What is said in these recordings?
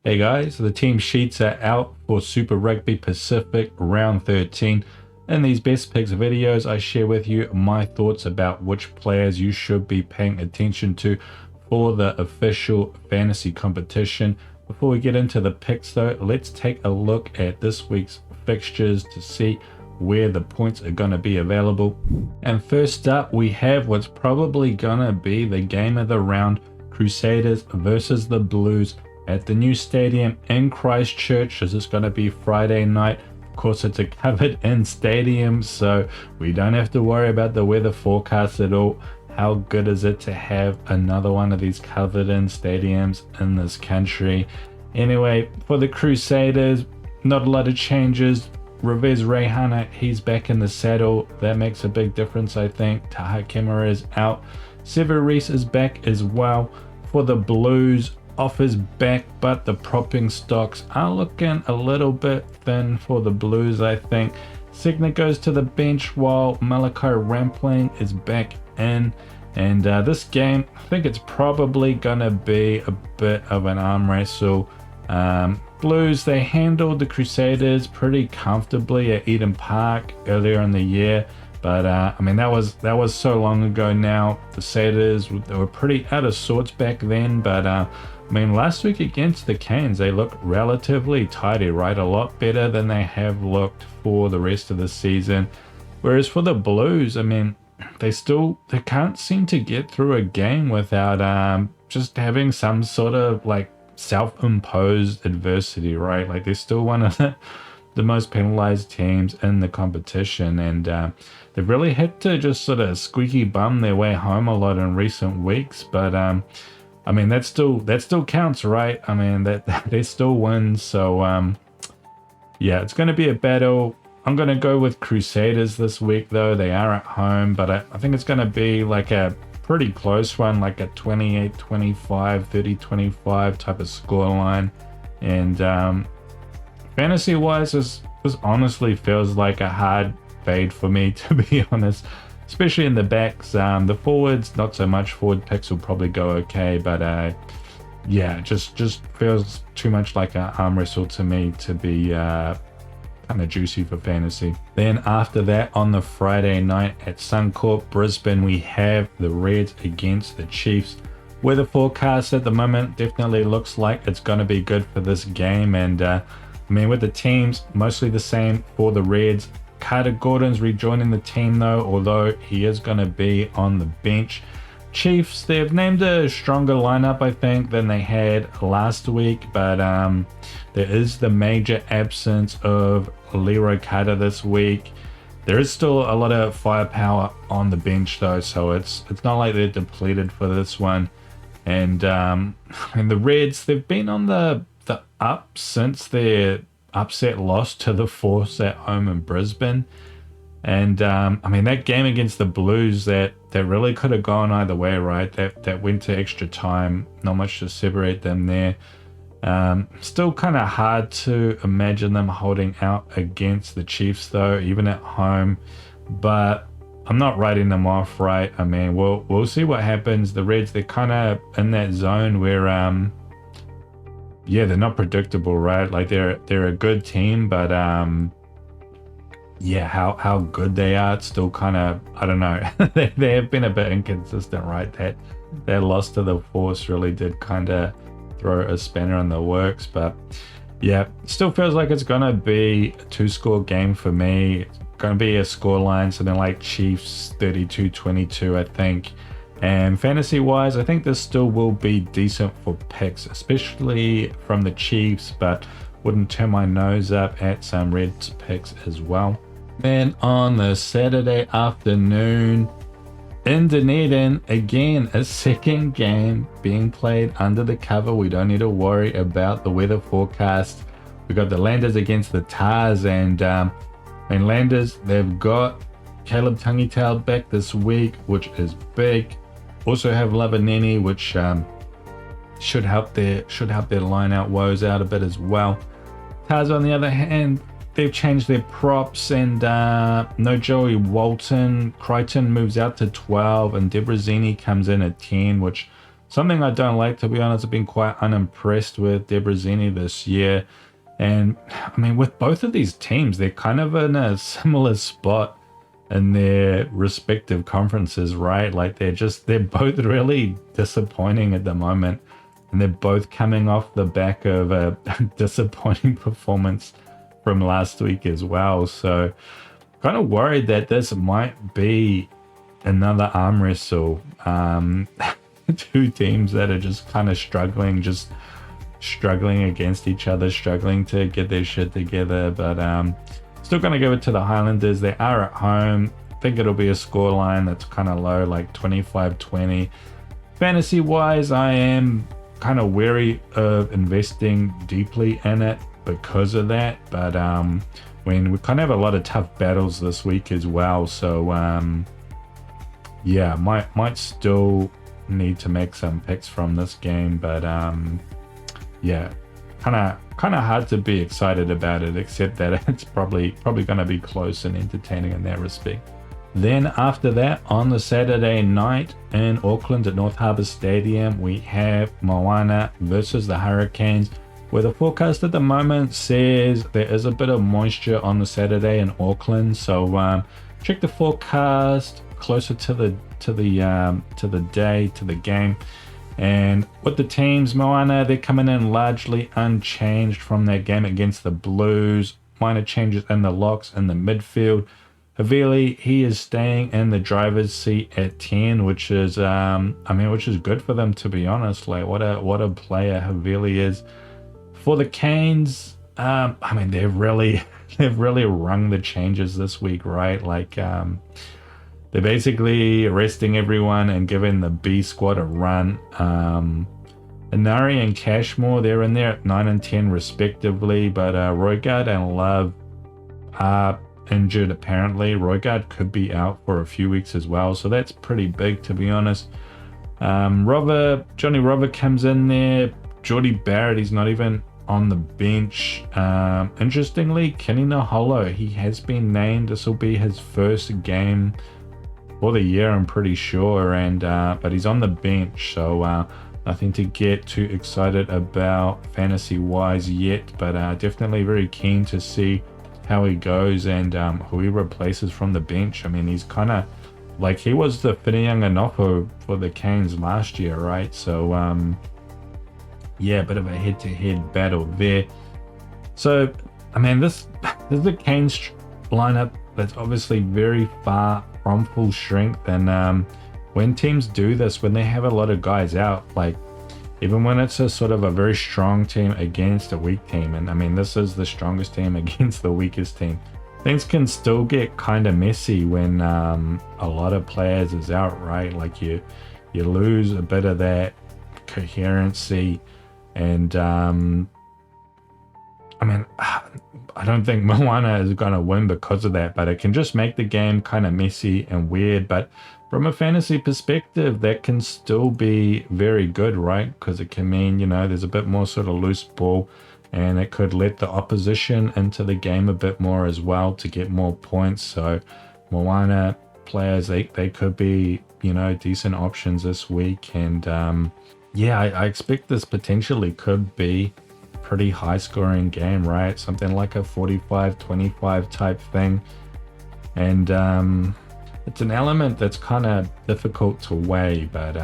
Hey guys, the team sheets are out for Super Rugby Pacific round 13. In these best picks videos, I share with you my thoughts about which players you should be paying attention to for the official fantasy competition. Before we get into the picks though, let's take a look at this week's fixtures to see where the points are going to be available. And first up, we have what's probably going to be the game of the round, Crusaders versus the Blues at the new stadium in Christchurch. This is going to be Friday night. Of course, it's a covered in stadium, so we don't have to worry about the weather forecast at all. How good is it to have another one of these covered in stadiums in this country? Anyway, for the Crusaders, not a lot of changes. Revez Reihana, he's back in the saddle. That makes a big difference, I think. Taha Kemara is out. Severis is back as well. For the Blues, Off is back, but the propping stocks are looking a little bit thin for the Blues, I think. Signet goes to the bench while Malachi Rampling is back in. And this game, I think it's probably going to be a bit of an arm wrestle. Blues, they handled the Crusaders pretty comfortably at Eden Park earlier in the year. But I mean, that was so long ago now. The Satyrs, they were pretty out of sorts back then. But I mean, last week against the Canes, they looked relatively tidy, right? A lot better than they have looked for the rest of the season. Whereas for the Blues, I mean, they can't seem to get through a game without just having some sort of like self-imposed adversity, right? Like they're still one of the most penalized teams in the competition, and they've really had to just sort of squeaky bum their way home a lot in recent weeks. But I mean, that still counts, right? I mean, that they still win. So yeah, it's going to be a battle. I'm going to go with Crusaders this week, though. They are at home, but I think it's going to be like a pretty close one, like a 28-25, 30-25 type of scoreline. And fantasy-wise, this honestly feels like a hard fade for me, to be honest, especially in the backs. The forwards, not so much. Forward picks will probably go okay, but yeah, just feels too much like an arm wrestle to me to be kind of juicy for fantasy. Then after that, on the Friday night at Suncorp, Brisbane, we have the Reds against the Chiefs. Weather forecast at the moment definitely looks like it's going to be good for this game. And I mean, with the teams mostly the same for the Reds. Carter Gordon's rejoining the team though, although he is going to be on the bench. Chiefs, they've named a stronger lineup, I think, than they had last week, but there is the major absence of Leroy Carter this week. There is still a lot of firepower on the bench though, so it's not like they're depleted for this one. And the Reds, they've been on the up since their upset loss to the Force at home in Brisbane. And I mean, that game against the Blues, that really could have gone either way, right? That went to extra time, not much to separate them there. Still kind of hard to imagine them holding out against the Chiefs though, even at home. But I'm not writing them off, right? I mean, we'll see what happens. The Reds, they're kind of in that zone where yeah, they're not predictable, right? Like they're a good team, but yeah, how good they are, it's still kind of, I don't know. they have been a bit inconsistent, right? That loss to the Force really did kind of throw a spanner in the works. But yeah, still feels like it's going to be a 2-score game for me. It's going to be a scoreline, something like Chiefs 32-22, I think. And fantasy-wise, I think this still will be decent for picks, especially from the Chiefs, but wouldn't turn my nose up at some Reds picks as well. Then on the Saturday afternoon, in Dunedin, again, a second game being played under the cover. We don't need to worry about the weather forecast. We got the Highlanders against the Tars, and Highlanders, they've got Caleb Tangitail back this week, which is big. Also have Lavanini, which should help their line out woes out a bit as well. Tars, on the other hand, they've changed their props, and no Joey Walton. Crichton moves out to 12, and Debrazini comes in at 10, which something I don't like, to be honest. I've been quite unimpressed with Debrazini this year. And I mean, with both of these teams, they're kind of in a similar spot in their respective conferences, right? Like they're both really disappointing at the moment. And they're both coming off the back of a disappointing performance from last week as well. So kind of worried that this might be another arm wrestle. Two teams that are just kind of struggling against each other, struggling to get their shit together. But still going to give it to the Highlanders. They are at home. I think it'll be a scoreline that's kind of low, like 25-20. Fantasy wise, I am kind of wary of investing deeply in it because of that. But when we kind of have a lot of tough battles this week as well, so yeah, might still need to make some picks from this game. But yeah, kind of hard to be excited about it, except that it's probably going to be close and entertaining in that respect. Then after that, on the Saturday night in Auckland at North Harbour Stadium, we have Moana versus the Hurricanes, where the forecast at the moment says there is a bit of moisture on the Saturday in Auckland. So check the forecast closer to the game. And with the teams, Moana, they're coming in largely unchanged from their game against the Blues. Minor changes in the locks in the midfield. Havili, he is staying in the driver's seat at 10, which is which is good for them, to be honest. Like what a player Havili is. For the Canes, they've really rung the changes this week, right? Like they're basically arresting everyone and giving the B squad a run. Inari and Cashmore, they're in there at 9 and 10 respectively, but Roigard and Love are injured apparently. Roigard could be out for a few weeks as well, so that's pretty big, to be honest. Johnny Rover comes in there. Geordie Barrett, he's not even on the bench. Interestingly, Kenny Naholo, he has been named. This will be his first game for the year, I'm pretty sure, and but he's on the bench, so nothing to get too excited about fantasy wise yet, but definitely very keen to see how he goes and who he replaces from the bench. I mean, he's kind of like, he was the Whitianga for the Canes last year, right? So yeah, a bit of a head-to-head battle there. So I mean, this is the Canes lineup that's obviously very far from full strength, and when teams do this, when they have a lot of guys out, like even when it's a sort of a very strong team against a weak team, and I mean this is the strongest team against the weakest team, things can still get kind of messy when a lot of players is out, right? Like you lose a bit of that coherency, and I don't think Moana is going to win because of that, but it can just make the game kind of messy and weird. But from a fantasy perspective, that can still be very good, right? Because it can mean, there's a bit more sort of loose ball, and it could let the opposition into the game a bit more as well to get more points. So Moana players, they could be, decent options this week. And I expect this potentially could be pretty high scoring game, right? Something like a 45-25 type thing. And it's an element that's kind of difficult to weigh, but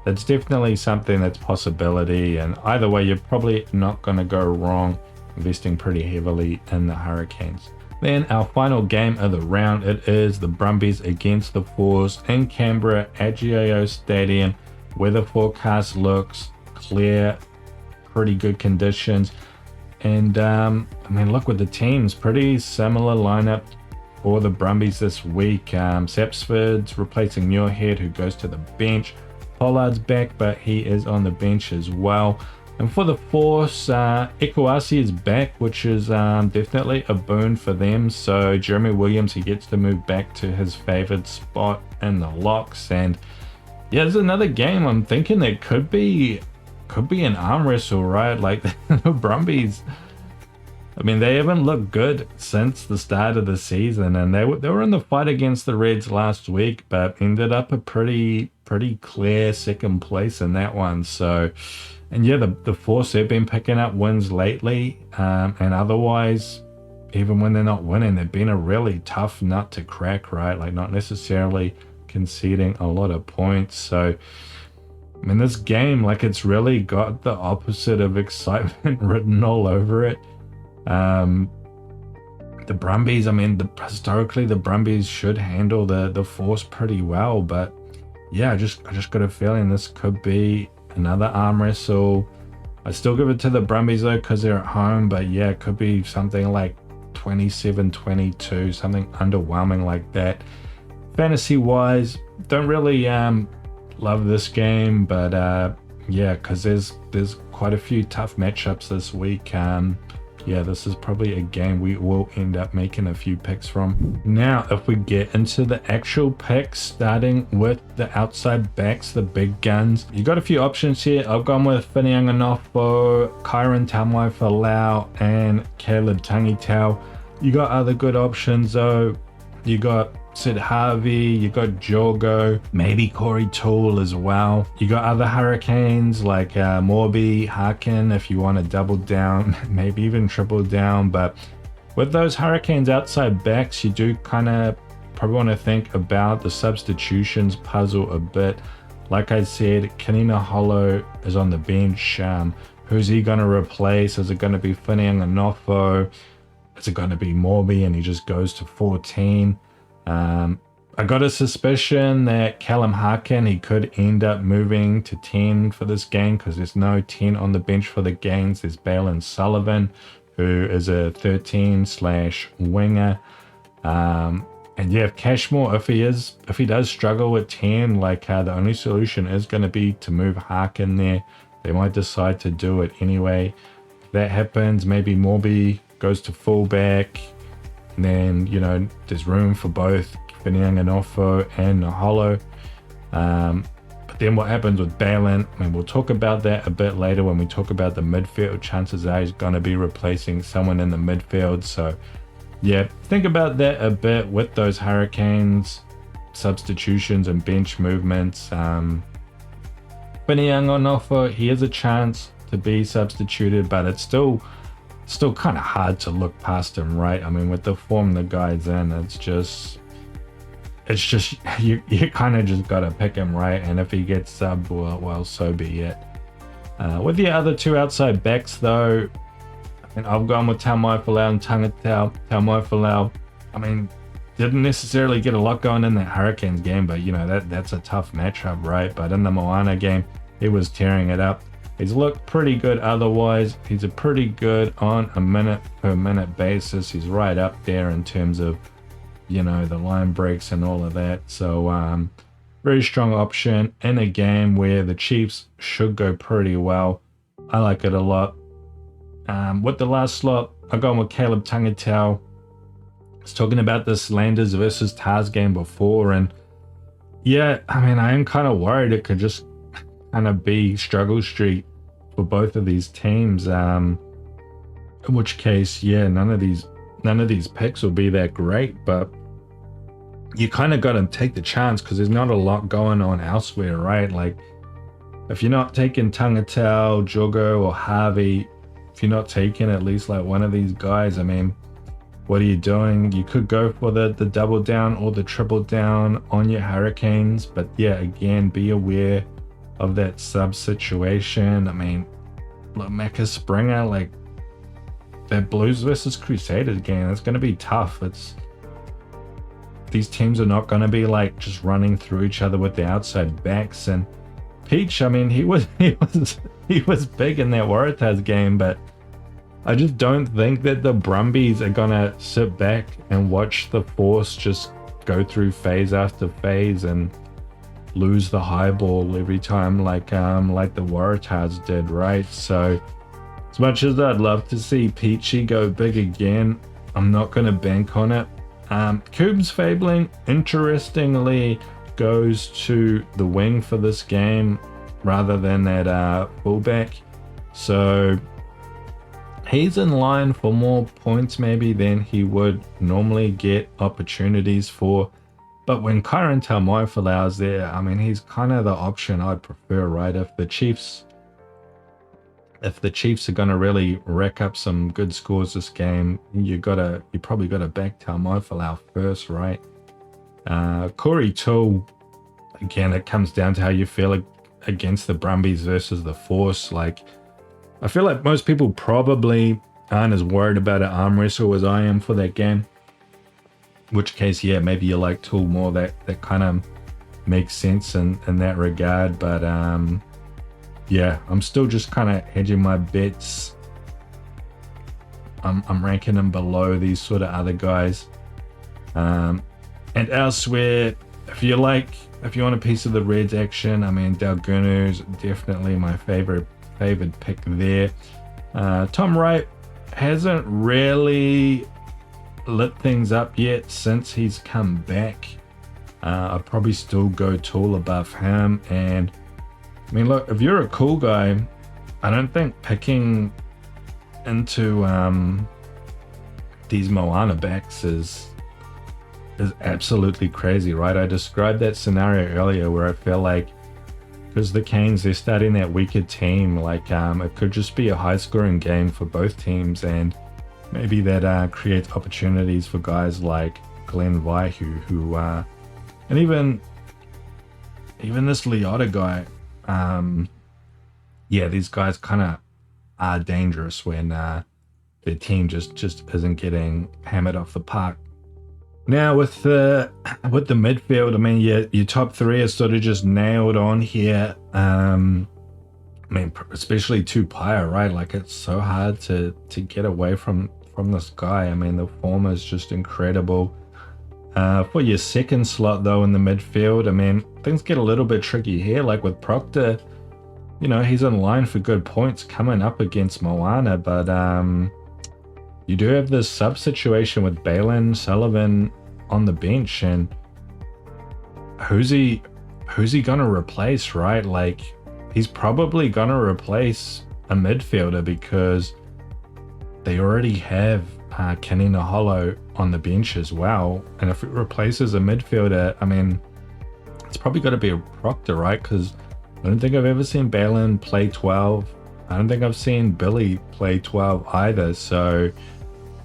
it's definitely something that's possibility. And either way, you're probably not going to go wrong investing pretty heavily in the Hurricanes. Then our final game of the round, it is the Brumbies against the Fours in Canberra at GIO Stadium. Weather forecast looks clear, pretty good conditions, and look, with the teams, pretty similar lineup for the Brumbies this week. Sapsford's replacing Muirhead, who goes to the bench. Pollard's back, but he is on the bench as well. And for the Force, Ekuasi is back, which is definitely a boon for them. So Jeremy Williams, he gets to move back to his favoured spot in the locks. And yeah, there's another game I'm thinking that could be an arm wrestle, right? Like the Brumbies I mean, they haven't looked good since the start of the season, and they were in the fight against the Reds last week, but ended up a pretty clear second place in that one. So, and yeah, the Force, they've been picking up wins lately, and otherwise, even when they're not winning, they've been a really tough nut to crack, right? Like, not necessarily conceding a lot of points. So, I mean, this game, like, it's really got the opposite of excitement written all over it. The Brumbies, I mean, historically the Brumbies should handle the Force pretty well, but yeah, I just got a feeling this could be another arm wrestle. I still give it to the Brumbies though, because they're at home, but yeah, it could be something like 27-22, something underwhelming like that. Fantasy wise, don't really love this game, but yeah, because there's quite a few tough matchups this week. Yeah, this is probably a game we will end up making a few picks from. Now, if we get into the actual picks, starting with the outside backs, the big guns, you got a few options here. I've gone with Whinianga Nofo, Kyron Tamai-Falau, and Caleb Tangitau. You got other good options though. You got Sid Harvey, you got Jogo, maybe Corey Toole as well. You got other Hurricanes like Morby, Harkin if you want to double down, maybe even triple down. But with those Hurricanes outside backs, you do kind of probably want to think about the substitutions puzzle a bit. Like I said, Kanina Hollow is on the bench. Who's he going to replace? Is it going to be Whinianga Nofo? Is it going to be Morby and he just goes to 14? I got a suspicion that Callum Harkin, he could end up moving to 10 for this game because there's no 10 on the bench for the games. There's Balin Sullivan, who is a 13/winger. And yeah, if Cashmore, if he does struggle with 10, like the only solution is going to be to move Harkin there. They might decide to do it anyway. If that happens, maybe Morby goes to fullback. And then, you know, there's room for both Whinianga Nofo and Hollow. But then what happens with Balin? I mean, we'll talk about that a bit later when we talk about the midfield. Chances are he's going to be replacing someone in the midfield. So, yeah, think about that a bit with those Hurricanes, substitutions and bench movements. Whinianga Nofo, he has a chance to be substituted, but it's still kind of hard to look past him, right? I mean, with the form the guy's in, it's just you kind of just gotta pick him, right? And if he gets subbed, well, so be it. With the other two outside backs though, and I've gone with Tamai-Falau and Tangitau. Tamai-Falau, I mean, didn't necessarily get a lot going in that Hurricanes game, but you know, that's a tough matchup, right? But in the Moana game, he was tearing it up. He's looked pretty good otherwise. He's a pretty good on a minute per minute basis. He's right up there in terms of, you know, the line breaks and all of that. So very strong option in a game where the Chiefs should go pretty well. I like it a lot. With the last slot, I've gone with Caleb Tangitau. I was talking about this Highlanders versus Tars game before, and yeah, I mean, I am kind of worried it could just kind of be struggle street for both of these teams. In which case, yeah, none of these picks will be that great, but you kind of got to take the chance because there's not a lot going on elsewhere, right? Like, if you're not taking Tangitau, Jogo, or Harvey, if you're not taking at least like one of these guys, I mean, what are you doing? You could go for the double down or the triple down on your Hurricanes, but yeah, again, be aware of that sub situation. I mean, look, Macca Springer, like that Blues versus Crusaders game, it's going to be tough. These teams are not going to be like just running through each other with the outside backs. And Peach, I mean, he was big in that Waratahs game, but I just don't think that the Brumbies are going to sit back and watch the Force just go through phase after phase and lose the high ball every time like the Waratahs did, right? So as much as I'd love to see Peachy go big again, I'm not going to bank on it. Coombs Fabling, interestingly, goes to the wing for this game rather than that fullback. So he's in line for more points maybe than he would normally get opportunities for. But when Kyron Talmoifalau's there, I mean, he's kind of the option I'd prefer, right? If the Chiefs are going to really rack up some good scores this game, you probably got to back Talmoifalau first, right? Corey Toole, again, it comes down to how you feel against the Brumbies versus the Force. Like, I feel like most people probably aren't as worried about an arm wrestle as I am for that game. Which case, yeah, maybe you like Toole more. That kind of makes sense in that regard. But yeah, I'm still just kind of hedging my bets. I'm ranking them below these sort of other guys. And elsewhere, if you want a piece of the Reds action, I mean, Dalgunu's definitely my favored pick there. Tom Wright hasn't really lit things up yet since he's come back. I'd probably still go Toole above him. And I mean, look, if you're a cool guy, I don't think picking into these Moana backs is absolutely crazy, right? I described that scenario earlier where I feel like because the Canes, they're starting that weaker team, like it could just be a high scoring game for both teams, and maybe that creates opportunities for guys like Glenn Vaihu, who and even this Leota guy, yeah, these guys kind of are dangerous when their team just isn't getting hammered off the park. Now with the midfield, I mean, your top three are sort of just nailed on here. I mean, especially Tupaia, right? Like, it's so hard to get away from this guy. I mean, the form is just incredible. For your second slot though in the midfield, I mean, things get a little bit tricky here. Like with Proctor, you know, he's in line for good points coming up against Moana, but you do have this sub situation with Balin Sullivan on the bench, and who's he gonna replace, right? Like, he's probably gonna replace a midfielder because they already have Kanina Hollow on the bench as well. And if it replaces a midfielder, I mean, it's probably got to be a Proctor, right? Because I don't think I've ever seen Balin play 12. I don't think I've seen Billy play 12 either. So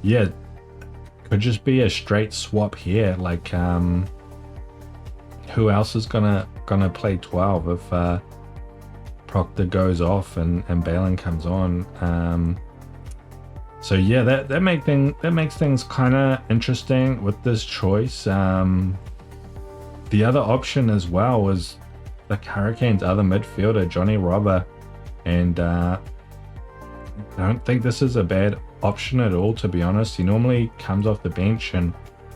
yeah, could just be a straight swap here. Like, who else is gonna play 12 if Proctor goes off and Balin comes on? So yeah, that makes things kind of interesting with this choice. The other option as well was the Hurricanes' other midfielder, Johnny Robber, and I don't think this is a bad option at all, to be honest. He normally comes off the bench and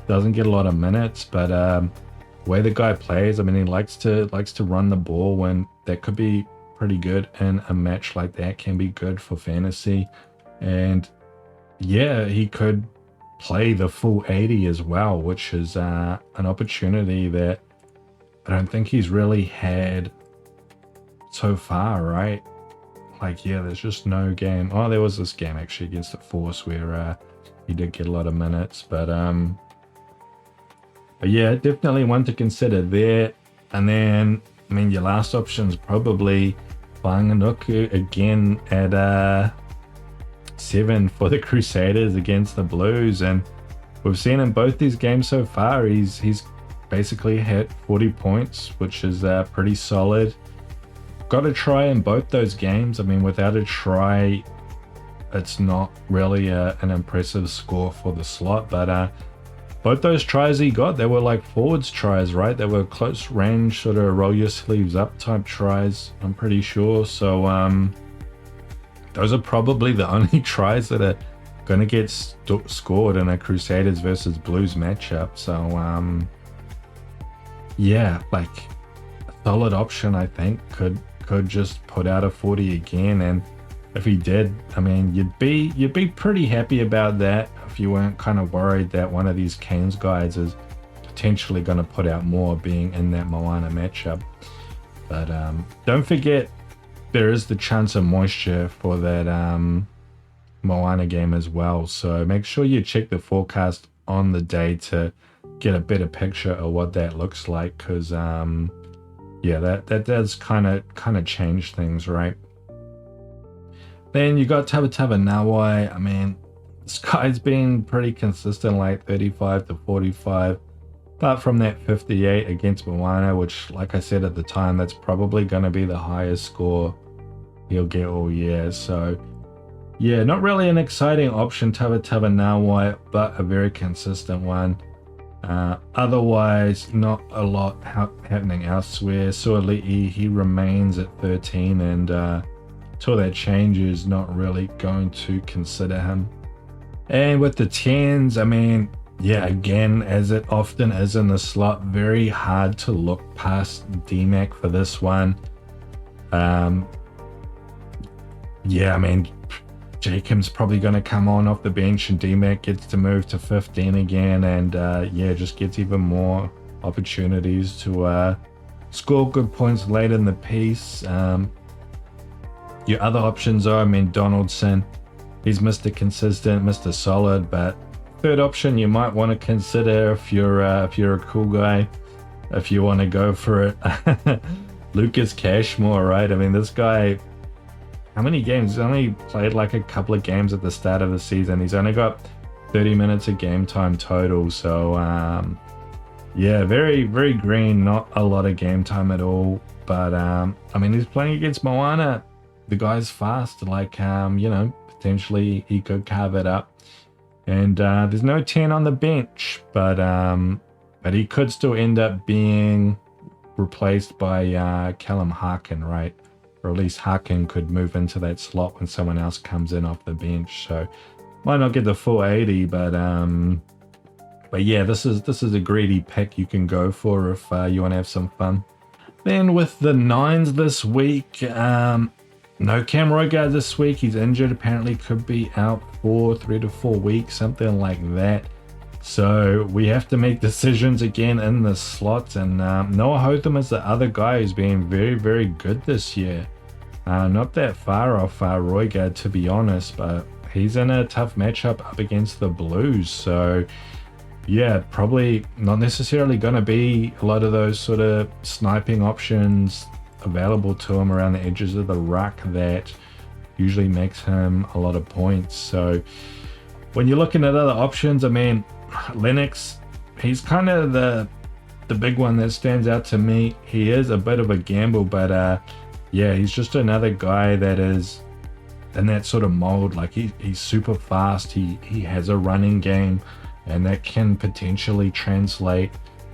doesn't get a lot of minutes, but the way the guy plays, I mean, he likes to run the ball, when that could be pretty good, and a match like that can be good for fantasy. And yeah, he could play the full 80 as well, which is an opportunity that I don't think he's really had so far, right? Like, yeah, there's just no game. Oh, there was this game actually against the Force where he did get a lot of minutes, but yeah, definitely one to consider there. And then, I mean, your last option is probably Whanganuku again at 7 for the Crusaders against the Blues, and we've seen in both these games so far, he's basically hit 40 points, which is pretty solid. Got a try in both those games. I mean, without a try, it's not really an impressive score for the slot, but both those tries he got, they were like forwards tries, right? They were close range, sort of roll your sleeves up type tries, I'm pretty sure. So those are probably the only tries that are going to get scored in a Crusaders versus Blues matchup. So yeah, like a solid option, I think, could just put out a 40 again. And if he did, I mean, you'd be pretty happy about that if you weren't kind of worried that one of these Canes guys is potentially going to put out more being in that Moana matchup. But don't forget, there is the chance of moisture for that Moana game as well. So make sure you check the forecast on the day to get a better picture of what that looks like, because yeah, that does kind of change things, right? Then you got Tabataba Nawai. I mean, this guy's been pretty consistent, like 35 to 45. Apart from that 58 against Moana, which, like I said at the time, that's probably going to be the highest score he'll get all year. So, yeah, not really an exciting option, Tabataba Nawai, but a very consistent one. Otherwise, not a lot happening elsewhere. Suoli'i, he remains at 13, and until that changes, not really going to consider him. And with the 10s, I mean, yeah, again, as it often is in the slot, very hard to look past DMAC for this one. Yeah, I mean, Jacob's probably going to come on off the bench, and DMAC gets to move to 15 again, and yeah, just gets even more opportunities to score good points late in the piece. Your other options are, I mean, Donaldson, he's Mr. Consistent, Mr. Solid, but third option you might want to consider if you're a cool guy, if you want to go for it. Lucas Cashmore, right? I mean, this guy, how many games? He's only played like a couple of games at the start of the season. He's only got 30 minutes of game time total. So, yeah, very, very green. Not a lot of game time at all. But, I mean, he's playing against Moana. The guy's fast. Like, you know, potentially he could carve it up. And there's no 10 on the bench. But he could still end up being replaced by Callum Harkin, right? Or at least Harkin could move into that slot when someone else comes in off the bench. So might not get the full 80, but yeah, this is a greedy pick you can go for if you want to have some fun. Then with the 9s this week, no Cam Roigard this week. He's injured. Apparently could be out for 3 to 4 weeks, something like that. So we have to make decisions again in the slots, and Noah Hotham is the other guy who's been very, very good this year. Not that far off Roigard, to be honest, but he's in a tough matchup up against the Blues. So yeah, probably not necessarily going to be a lot of those sort of sniping options available to him around the edges of the ruck that usually makes him a lot of points. So when you're looking at other options, I mean, Lennox, he's kind of the big one that stands out to me. He is a bit of a gamble, but yeah, he's just another guy that is in that sort of mold. Like he's super fast. He has a running game, and that can potentially translate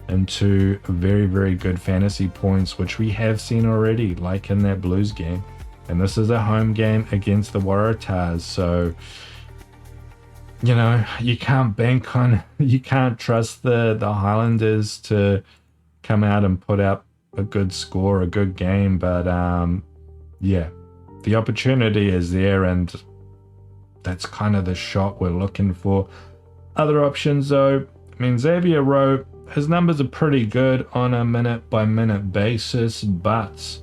into very, very good fantasy points, which we have seen already, like in that Blues game. And this is a home game against the Waratahs, so you know, you can't bank on, you can't trust the Highlanders to come out and put up a good score, a good game. But yeah, the opportunity is there, and that's kind of the shot we're looking for. Other options though, I mean, Xavier Rowe, his numbers are pretty good on a minute by minute basis, but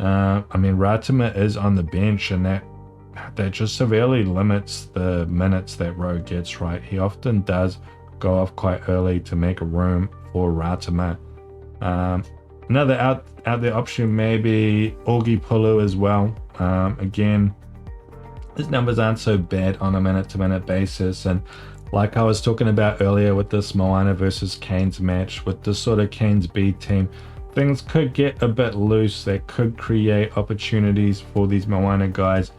I mean, Ratima is on the bench, and that just severely limits the minutes that Rowe gets, right? He often does go off quite early to make room for Ratima. Another out there option may be Augie Pulu as well. Again, his numbers aren't so bad on a minute to minute basis, and like I was talking about earlier with this Moana versus Canes match, with this sort of Canes B team, things could get a bit loose. That could create opportunities for these Moana guys.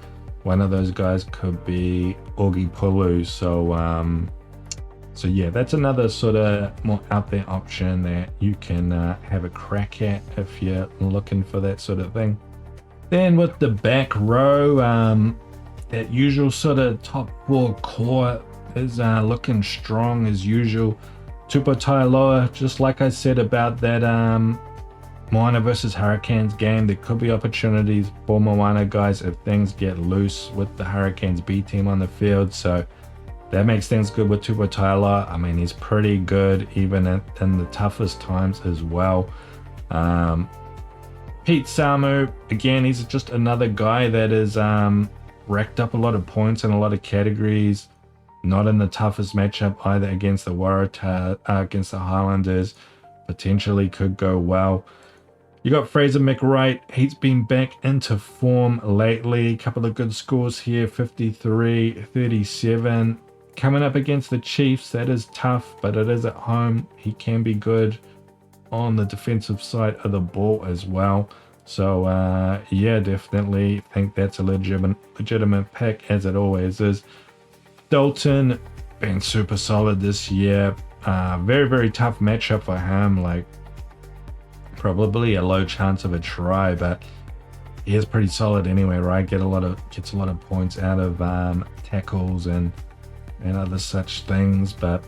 One of those guys could be Augie Pulu. So yeah, that's another sort of more out there option that you can have a crack at if you're looking for that sort of thing. Then with the back row, that usual sort of top 4 core is looking strong as usual. Tupo Tailoa, just like I said about that Moana versus Hurricanes game, there could be opportunities for Moana guys if things get loose with the Hurricanes B team on the field. So that makes things good with Tupo Tailoa. I mean, he's pretty good even in the toughest times as well. Pete Samu, again, he's just another guy that is racked up a lot of points in a lot of categories. Not in the toughest matchup either against the Waratahs, against the Highlanders. Potentially could go well. You got Fraser McWright. He's been back into form lately. A couple of good scores here, 53, 37. Coming up against the Chiefs, that is tough, but it is at home. He can be good on the defensive side of the ball as well. So, yeah, definitely think that's a legitimate pick, as it always is. Dalton, been super solid this year. Very, very tough matchup for him. Like, probably a low chance of a try, but he is pretty solid anyway, right? Gets a lot of points out of tackles and other such things. But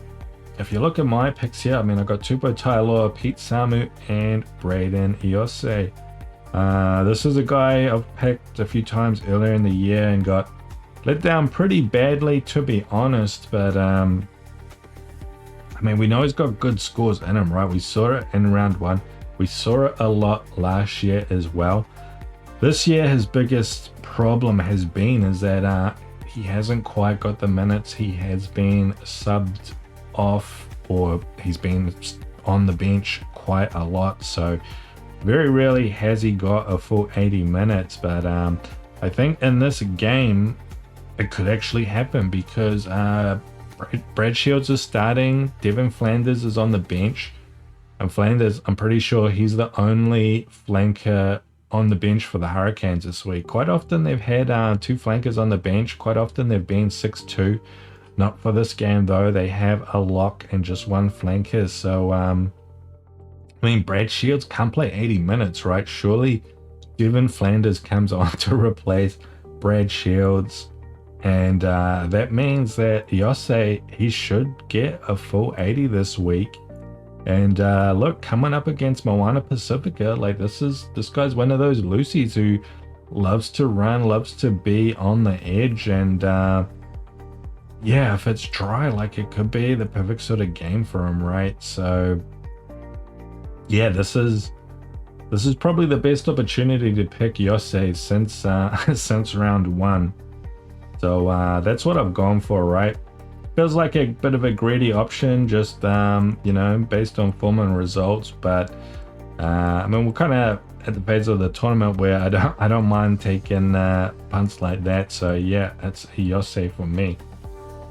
if you look at my picks here, I mean, I got Tupou Tailoa, Pete Samu, and Braden Iose. This is a guy I've picked a few times earlier in the year and got let down pretty badly, to be honest. But I mean, we know he's got good scores in him, right? We saw it in round one. We saw it a lot last year as well. This year, his biggest problem has been is that he hasn't quite got the minutes. He has been subbed off, or he's been on the bench quite a lot. So very rarely has he got a full 80 minutes. But I think in this game, it could actually happen because Brad Shields is starting. Devin Flanders is on the bench. And Flanders, I'm pretty sure he's the only flanker on the bench for the Hurricanes this week. Quite often they've had two flankers on the bench. Quite often they've been 6-2. Not for this game though. They have a lock and just one flanker. So, I mean, Brad Shields can't play 80 minutes, right? Surely Devin Flanders comes on to replace Brad Shields. And that means that Iose, he should get a full 80 this week. And look, coming up against Moana Pacifica, like this guy's one of those Lucies who loves to run, loves to be on the edge. And yeah, if it's dry, like it could be the perfect sort of game for him, right? So yeah, this is probably the best opportunity to pick Iose since since round one. So that's what I've gone for, right? Feels like a bit of a greedy option, just you know, based on form and results. But I mean, we're kind of at the phase of the tournament where I don't mind taking punts like that. So yeah, that's Iose for me.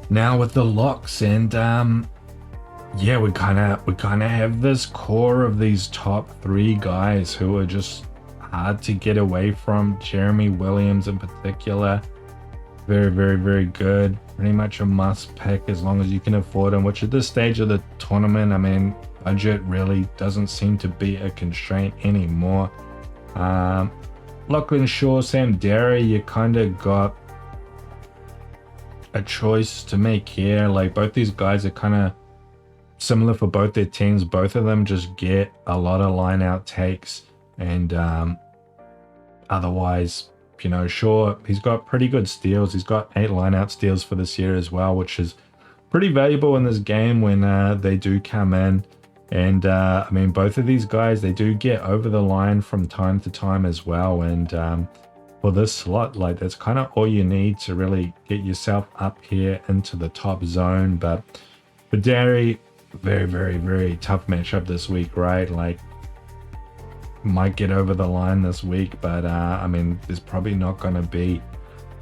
Now with the locks, and yeah, we kind of have this core of these top three guys who are just hard to get away from. Jeremy Williams in particular. Very, very, very good. Pretty much a must pick as long as you can afford him, which at this stage of the tournament, I mean, budget really doesn't seem to be a constraint anymore. Lachlan Shaw, Sam Derry, you kind of got a choice to make here. Like both these guys are kind of similar for both their teams. Both of them just get a lot of line out takes, and otherwise, you know, sure, he's got pretty good steals. He's got 8 line-out steals for this year as well, which is pretty valuable in this game when they do come in. And I mean, both of these guys, they do get over the line from time to time as well. And for this slot, like that's kind of all you need to really get yourself up here into the top zone. But for Derry, very, very, very tough matchup this week, right? Like, might get over the line this week, but I mean, there's probably not going to be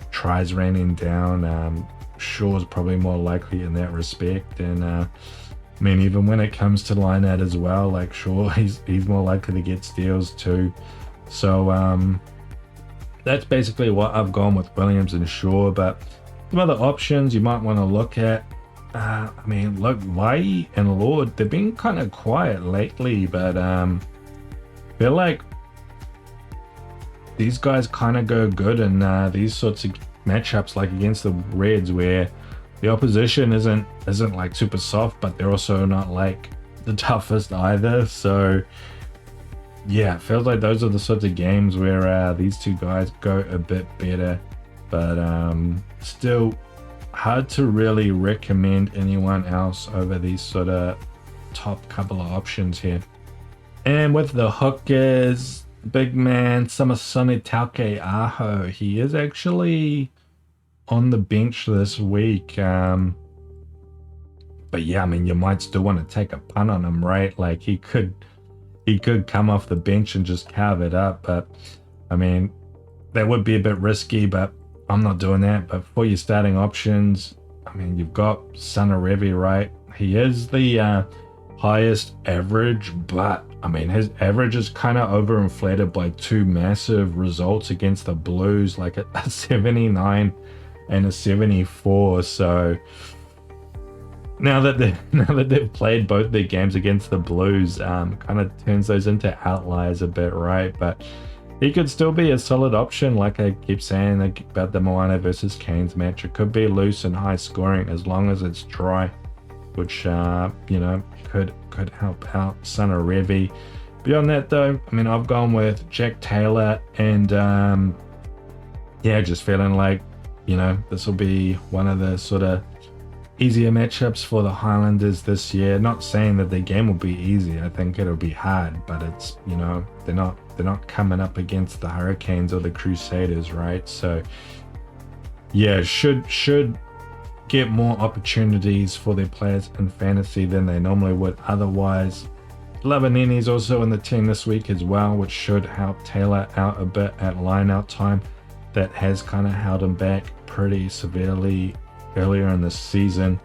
tries raining down. Shaw's probably more likely in that respect, and I mean, even when it comes to line out as well, like Shaw, he's more likely to get steals too. So that's basically what I've gone with Williams and Shaw. But some other options you might want to look at. I mean, look, Lai and Lord, they've been kind of quiet lately, but feel like these guys kind of go good in these sorts of matchups, like against the Reds, where the opposition isn't like super soft, but they're also not like the toughest either. So yeah, it feels like those are the sorts of games where these two guys go a bit better, but still hard to really recommend anyone else over these sort of top couple of options here. And with the hookers, big man Samasone Tauke Aho, he is actually on the bench this week. But yeah, I mean, you might still want to take a punt on him, right? Like he could come off the bench and just carve it up. But I mean, that would be a bit risky, but I'm not doing that. But for your starting options, I mean, you've got Revi, right? He is the highest average, but I mean, his average is kind of overinflated by two massive results against the Blues, like a 79 and a 74. So now that they've played both their games against the Blues, kind of turns those into outliers a bit, right? But he could still be a solid option, like I keep saying about the Moana versus Canes match. It could be loose and high scoring as long as it's dry, which could help out Revi. Beyond that, though, I mean, I've gone with Jack Taylor, and just feeling like this will be one of the sort of easier matchups for the Highlanders this year. Not saying that the game will be easy. I think it'll be hard, but it's they're not coming up against the Hurricanes or the Crusaders, right? So yeah, should get more opportunities for their players in fantasy than they normally would otherwise. Lavanini's also in the team this week as well, which should help Taylor out a bit at line-out time. That has kind of held him back pretty severely earlier in the season.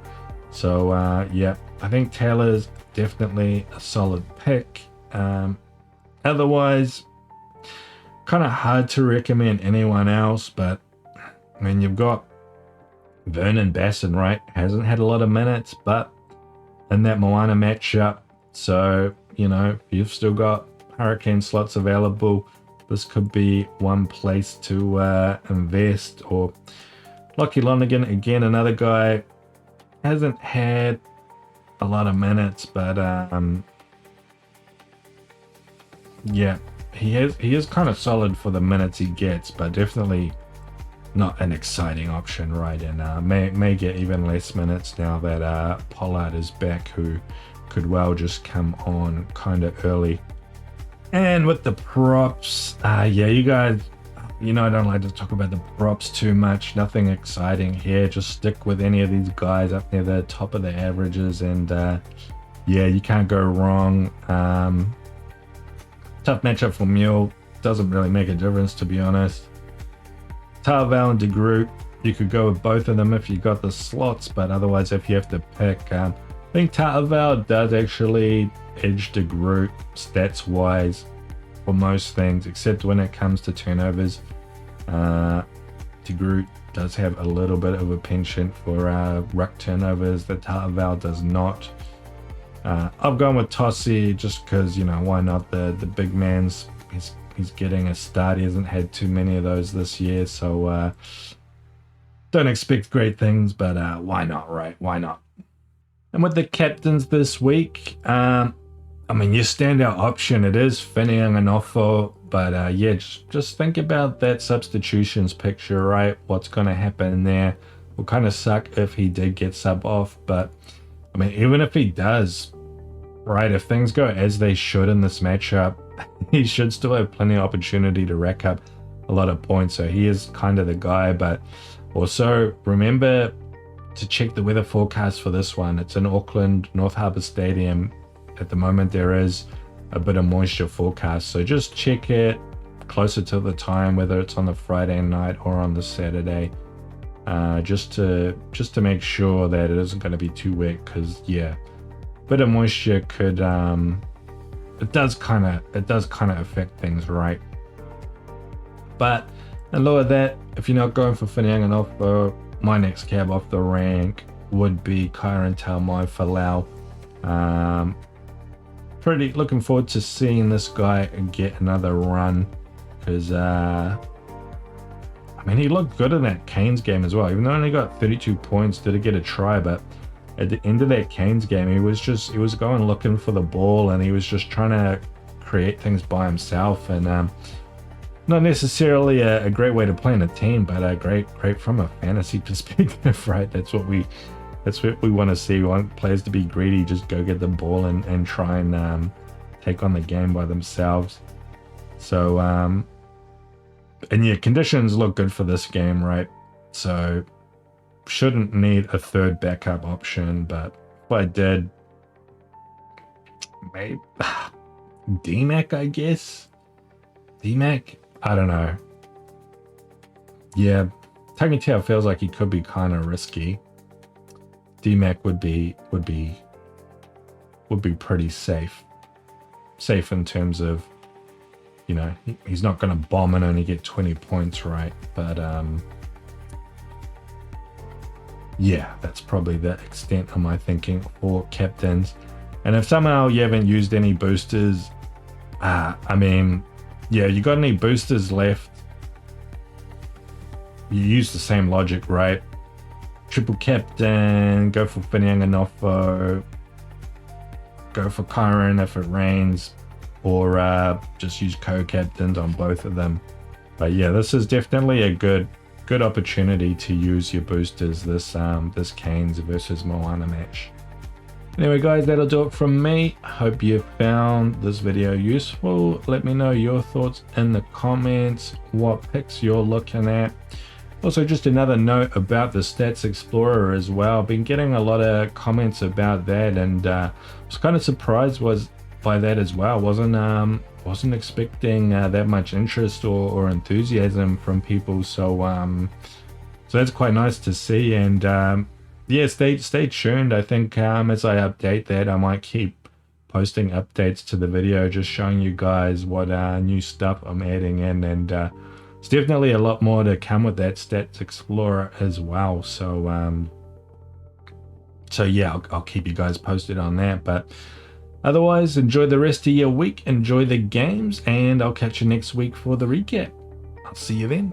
So I think Taylor's definitely a solid pick. Otherwise, kind of hard to recommend anyone else, but I mean, you've got Vernon Basson, right? Hasn't had a lot of minutes, but in that Moana matchup, so you've still got Hurricane slots available. This could be one place to invest. Or Lockie Lonergan, again, another guy, hasn't had a lot of minutes, but he is kind of solid for the minutes he gets, but definitely not an exciting option, right? And may get even less minutes now that Pollard is back, who could well just come on kind of early. And with the props, you guys, I don't like to talk about the props too much. Nothing exciting here. Just stick with any of these guys up near the top of the averages, and you can't go wrong. Tough matchup for Mule. Doesn't really make a difference, to be honest. Tarval and De Groot, you could go with both of them if you got the slots, but otherwise, if you have to pick, I think Tarval does actually edge De Groot stats wise for most things, except when it comes to turnovers. De Groot does have a little bit of a penchant for ruck turnovers that Tarval does not. I've gone with Tossie just because, why not? The big man's he's getting a start. He hasn't had too many of those this year, so don't expect great things, but why not, right? Why not? And with the captains this week, your standout option, it is Whittingham and Offo, but just think about that substitutions picture, right? What's going to happen there? Will kind of suck if he did get sub off, but even if he does, right, if things go as they should in this matchup, he should still have plenty of opportunity to rack up a lot of points. So he is kind of the guy, but also remember to check the weather forecast for this one. It's in Auckland, North Harbour Stadium. At the moment, there is a bit of moisture forecast, so just check it closer to the time, whether it's on the Friday night or on the Saturday, just to make sure that it isn't going to be too wet, because bit of moisture could it does kind of affect things, right? But in lieu of that, if you're not going for Whittingham and Offo, my next cab off the rank would be Kyron Taumai Falau. Pretty looking forward to seeing this guy get another run, because he looked good in that Canes game as well. Even though he only got 32 points, did get a try, but at the end of that Canes game, he was going looking for the ball, and he was just trying to create things by himself, and not necessarily a great way to play in a team, but great from a fantasy perspective, right? That's what we want to see. We want players to be greedy, just go get the ball and try and take on the game by themselves. So conditions look good for this game, right? So shouldn't need a third backup option, but if I did, maybe DMAC, I guess. DMAC? I don't know. Yeah, Taki Tau feels like he could be kind of risky. DMAC would be pretty safe. Safe in terms of, you know, he's not going to bomb and only get 20 points, right? But yeah, that's probably the extent of my thinking for captains. And if somehow you haven't used any boosters, I mean, yeah, you got any boosters left, you use the same logic, right? Triple captain, go for Whanianganofo, go for Kyron if it rains, or just use co-captains on both of them. But yeah, this is definitely a good opportunity to use your boosters this Canes versus Moana match. Anyway guys, that'll do it from me. Hope you found this video useful. Let me know your thoughts in the comments, what picks you're looking at. Also, just another note about the Stats Explorer as well. Been getting a lot of comments about that, and was kind of surprised by that as well. Wasn't expecting that much interest or enthusiasm from people. So so that's quite nice to see. And yeah, stay tuned. I think as I update that, I might keep posting updates to the video, just showing you guys what new stuff I'm adding in, and it's definitely a lot more to come with that Stats Explorer as well. So so yeah, I'll keep you guys posted on that. But otherwise, enjoy the rest of your week, enjoy the games, and I'll catch you next week for the recap. I'll see you then.